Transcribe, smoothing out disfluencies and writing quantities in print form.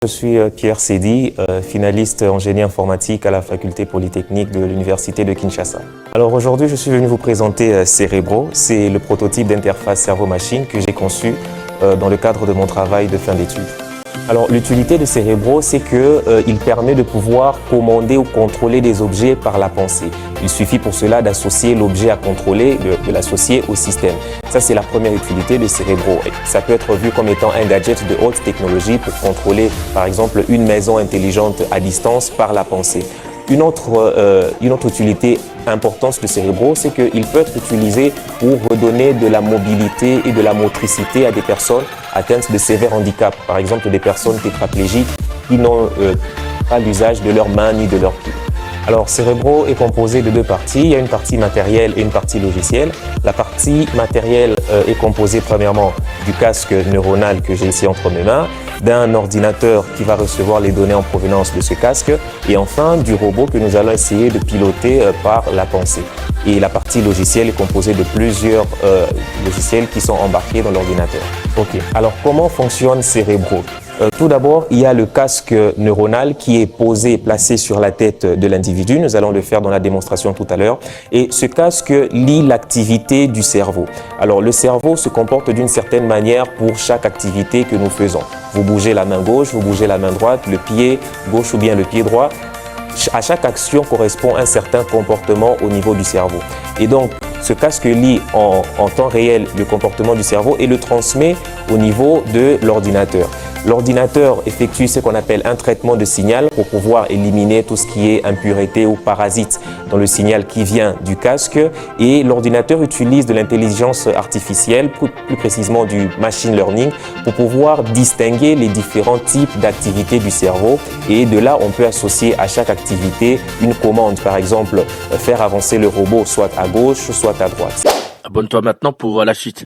Je suis Pierre Sedi, finaliste en génie informatique à la faculté polytechnique de l'université de Kinshasa. Alors aujourd'hui, je suis venu vous présenter Cerebro. C'est le prototype d'interface cerveau-machine que j'ai conçu dans le cadre de mon travail de fin d'études. Alors l'utilité de Cerebro, c'est qu'il permet de pouvoir commander ou contrôler des objets par la pensée. Il suffit pour cela d'associer l'objet à contrôler, de l'associer au système. Ça, c'est la première utilité de Cerebro. Ça peut être vu comme étant un gadget de haute technologie pour contrôler, par exemple, une maison intelligente à distance par la pensée. Une autre utilité importante de Cerebro, c'est qu'il peut être utilisé pour redonner de la mobilité et de la motricité à des personnes atteintes de sévères handicaps, par exemple des personnes tétraplégiques qui n'ont pas l'usage de leurs mains ni de leurs pieds. Alors, Cerebro est composé de deux parties. Il y a une partie matérielle et une partie logicielle. La partie matérielle est composée premièrement du casque neuronal que j'ai ici entre mes mains, d'un ordinateur qui va recevoir les données en provenance de ce casque et enfin du robot que nous allons essayer de piloter par la pensée. Et la partie logicielle est composée de plusieurs logiciels qui sont embarqués dans l'ordinateur. Ok, alors comment fonctionne Cerebro ? Tout d'abord, il y a le casque neuronal qui est placé sur la tête de l'individu. Nous allons le faire dans la démonstration tout à l'heure. Et ce casque lit l'activité du cerveau. Alors, le cerveau se comporte d'une certaine manière pour chaque activité que nous faisons. Vous bougez la main gauche, vous bougez la main droite, le pied gauche ou bien le pied droit. À chaque action correspond un certain comportement au niveau du cerveau. Et donc, ce casque lit en temps réel le comportement du cerveau et le transmet au niveau de l'ordinateur. L'ordinateur effectue ce qu'on appelle un traitement de signal pour pouvoir éliminer tout ce qui est impureté ou parasite dans le signal qui vient du casque. Et l'ordinateur utilise de l'intelligence artificielle, plus précisément du machine learning, pour pouvoir distinguer les différents types d'activités du cerveau. Et de là, on peut associer à chaque activité une commande. Par exemple, faire avancer le robot soit à gauche, soit à droite. Abonne-toi maintenant pour la suite.